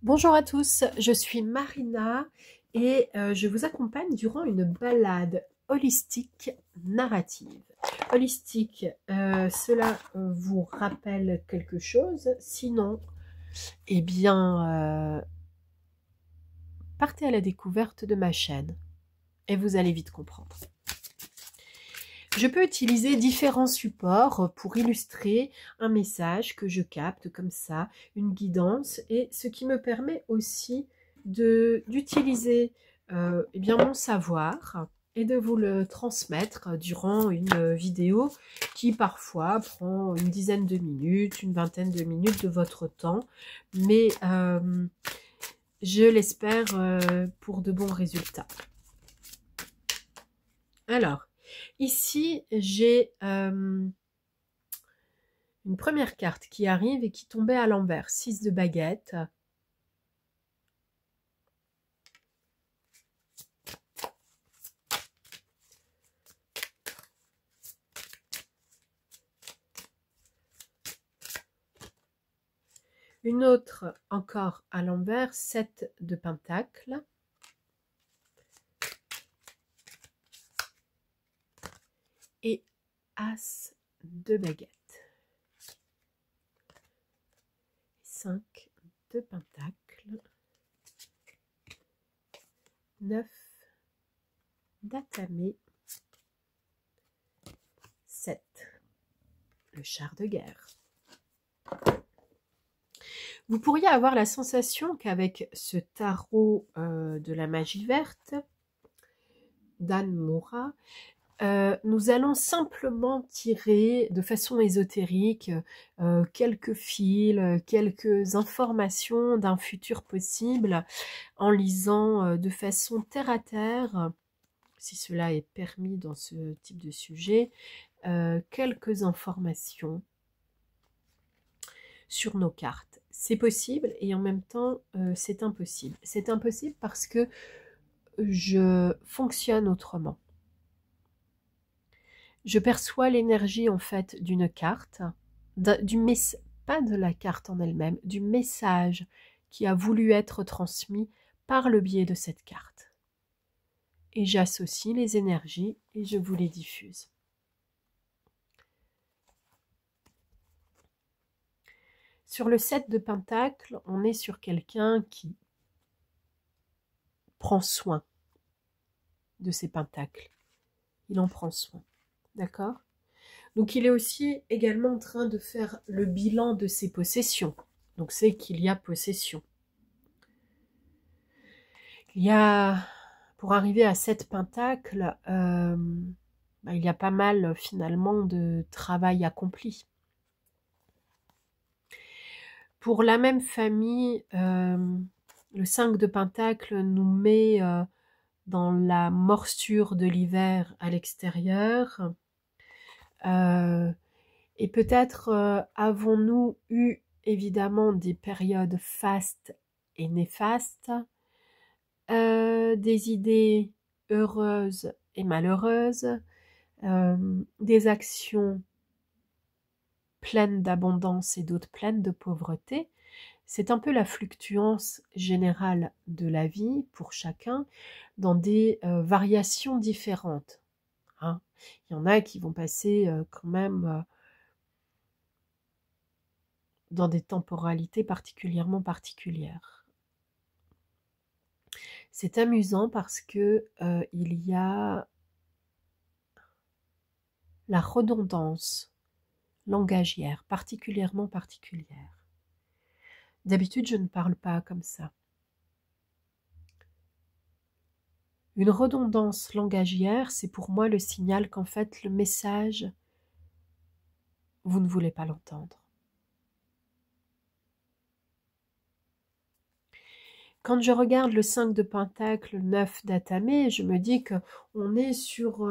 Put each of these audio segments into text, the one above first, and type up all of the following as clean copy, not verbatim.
Bonjour à tous, je suis Marina et je vous accompagne durant une balade holistique narrative. Holistique, cela vous rappelle quelque chose? Sinon, eh bien, partez à la découverte de ma chaîne et vous allez vite comprendre. Je peux utiliser différents supports pour illustrer un message que je capte comme ça, une guidance, et ce qui me permet aussi d'utiliser eh bien, mon savoir et de vous le transmettre durant une vidéo qui parfois prend une dizaine de minutes, une vingtaine de minutes de votre temps, mais je l'espère pour de bons résultats. Alors, ici, j'ai une première carte qui arrive et qui tombait à l'envers. 6 de baguette. Une autre encore à l'envers, 7 de pentacle. Et As de baguette. 5 de pentacle. 9 d'atamé. 7. Le char de guerre. Vous pourriez avoir la sensation qu'avec ce tarot de la magie verte, d'Anne Mora, nous allons simplement tirer de façon ésotérique quelques fils, quelques informations d'un futur possible en lisant de façon terre à terre, si cela est permis dans ce type de sujet, quelques informations sur nos cartes. C'est possible et en même temps c'est impossible. C'est impossible parce que je fonctionne autrement. Je perçois l'énergie en fait d'une carte, pas de la carte en elle-même, du message qui a voulu être transmis par le biais de cette carte. Et j'associe les énergies et je vous les diffuse. Sur le 7 de pentacle, on est sur quelqu'un qui prend soin de ses pentacles. Il en prend soin. D'accord? Donc il est aussi également en train de faire le bilan de ses possessions. Donc c'est qu'il y a possession. Il y a, pour arriver à 7 pentacles, il y a pas mal finalement de travail accompli. Pour la même famille, le 5 de pentacle nous met dans la morsure de l'hiver à l'extérieur. Et peut-être avons-nous eu évidemment des périodes fastes et néfastes, des idées heureuses et malheureuses, des actions pleines d'abondance et d'autres pleines de pauvreté. C'est un peu la fluctuance générale de la vie pour chacun dans des variations différentes. Hein. Il y en a qui vont passer quand même dans des temporalités particulièrement particulières. C'est amusant parce que il y a la redondance langagière particulièrement particulière. D'habitude, je ne parle pas comme ça. Une redondance langagière, c'est pour moi le signal qu'en fait, le message, vous ne voulez pas l'entendre. Quand je regarde le 5 de pentacle, le 9 d'atamé, je me dis qu'on est sur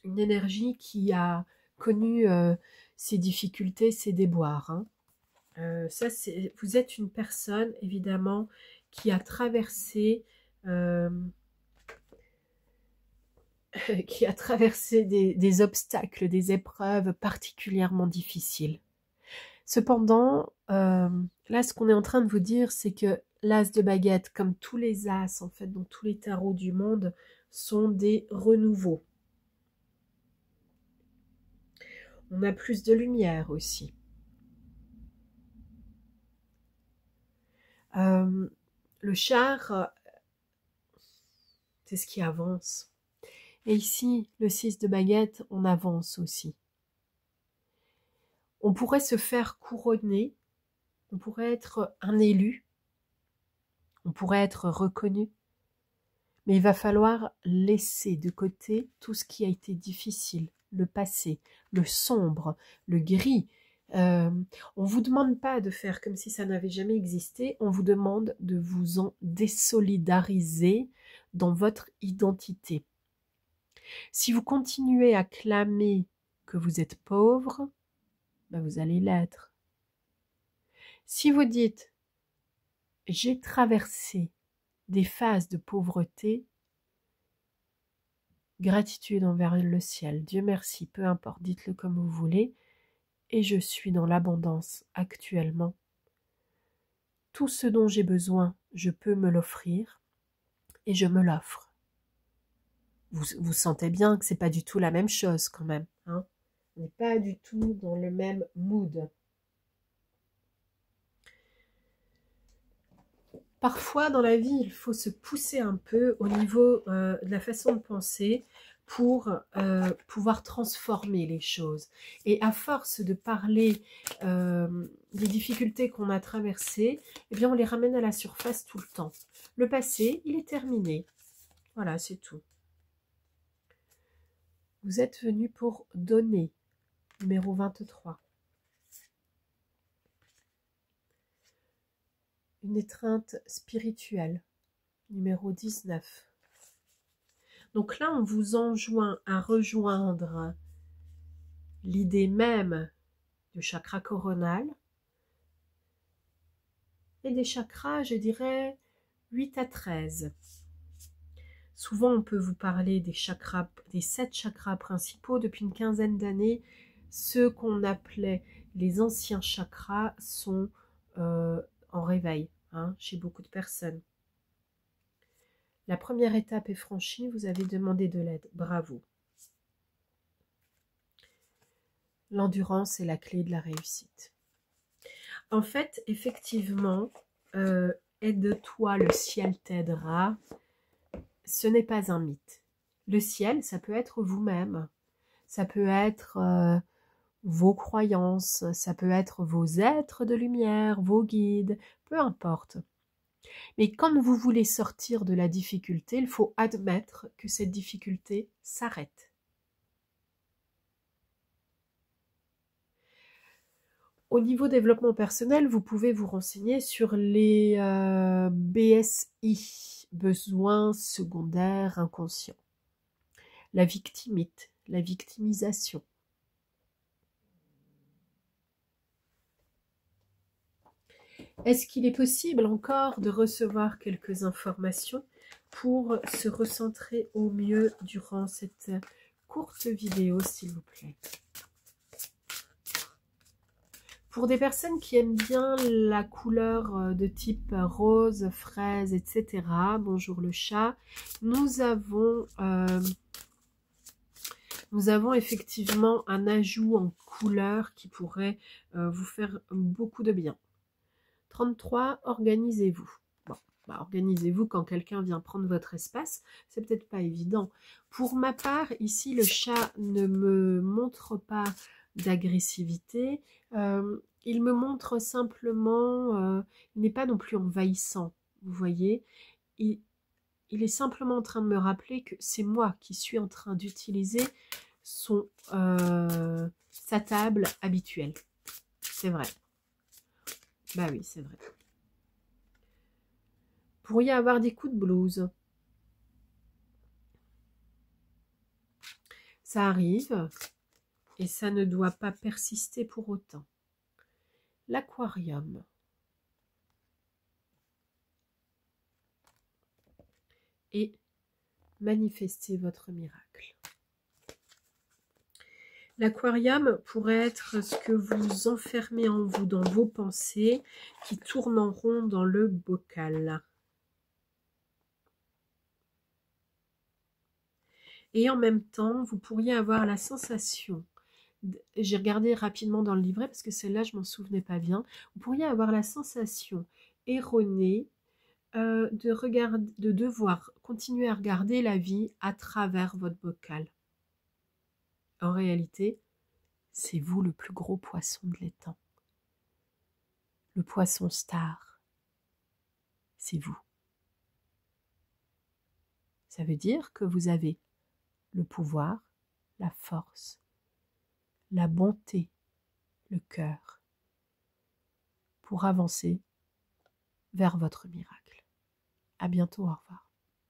une énergie qui a connu ses difficultés, ses déboires. Hein. Vous êtes une personne, évidemment, qui a traversé des obstacles, des épreuves particulièrement difficiles. Cependant, Là, ce qu'on est en train de vous dire, c'est que l'as de baguette, comme tous les as, en fait, dans tous les tarots du monde, sont des renouveaux. On a plus de lumière aussi. Le char, c'est ce qui avance. Et ici, le 6 de baguette, on avance aussi. On pourrait se faire couronner, on pourrait être un élu, on pourrait être reconnu, mais il va falloir laisser de côté tout ce qui a été difficile, le passé, le sombre, le gris. On ne vous demande pas de faire comme si ça n'avait jamais existé, on vous demande de vous en désolidariser dans votre identité. Si vous continuez à clamer que vous êtes pauvre, ben vous allez l'être. Si vous dites « j'ai traversé des phases de pauvreté », gratitude envers le ciel, Dieu merci, peu importe, dites-le comme vous voulez, et je suis dans l'abondance actuellement. Tout ce dont j'ai besoin, je peux me l'offrir, et je me l'offre. Vous sentez bien que c'est pas du tout la même chose quand même, hein? On n'est pas du tout dans le même mood. Parfois, dans la vie, il faut se pousser un peu au niveau de la façon de penser pour pouvoir transformer les choses. Et à force de parler des difficultés qu'on a traversées, eh bien, on les ramène à la surface tout le temps. Le passé, il est terminé. Voilà, c'est tout. Vous êtes venu pour donner. Numéro 23. Une étreinte spirituelle. Numéro 19. Donc là, on vous enjoint à rejoindre l'idée même du chakra coronal et des chakras, je dirais, 8 à 13. Souvent, on peut vous parler des chakras, des 7 chakras principaux. Depuis une quinzaine d'années, ceux qu'on appelait les anciens chakras sont en réveil, hein, chez beaucoup de personnes. La première étape est franchie, vous avez demandé de l'aide. Bravo. L'endurance est la clé de la réussite. En fait, effectivement, aide-toi, le ciel t'aidera. Ce n'est pas un mythe. Le ciel, ça peut être vous-même. Ça peut être vos croyances, ça peut être vos êtres de lumière, vos guides, peu importe. Mais quand vous voulez sortir de la difficulté, il faut admettre que cette difficulté s'arrête. Au niveau développement personnel, vous pouvez vous renseigner sur les BSI, besoins secondaires inconscients. La victimite, la victimisation. Est-ce qu'il est possible encore de recevoir quelques informations pour se recentrer au mieux durant cette courte vidéo, s'il vous plaît? Pour des personnes qui aiment bien la couleur de type rose, fraise, etc., bonjour le chat, nous avons effectivement un ajout en couleur qui pourrait vous faire beaucoup de bien. 33, organisez-vous. Bon, bah, organisez-vous quand quelqu'un vient prendre votre espace, c'est peut-être pas évident. Pour ma part, ici, le chat ne me montre pas d'agressivité. Il me montre simplement, il n'est pas non plus envahissant, vous voyez. Il est simplement en train de me rappeler que c'est moi qui suis en train d'utiliser sa table habituelle. C'est vrai. Bah oui, c'est vrai. Vous pourriez avoir des coups de blues. Ça arrive et ça ne doit pas persister pour autant. L'aquarium. Et manifestez votre miracle. L'aquarium pourrait être ce que vous enfermez en vous dans vos pensées qui tournent en rond dans le bocal. Et en même temps, vous pourriez avoir la sensation, j'ai regardé rapidement dans le livret parce que celle-là je m'en souvenais pas bien, vous pourriez avoir la sensation erronée de devoir continuer à regarder la vie à travers votre bocal. En réalité, c'est vous le plus gros poisson de l'étang. Le poisson star, c'est vous. Ça veut dire que vous avez le pouvoir, la force, la bonté, le cœur pour avancer vers votre miracle. À bientôt, au revoir.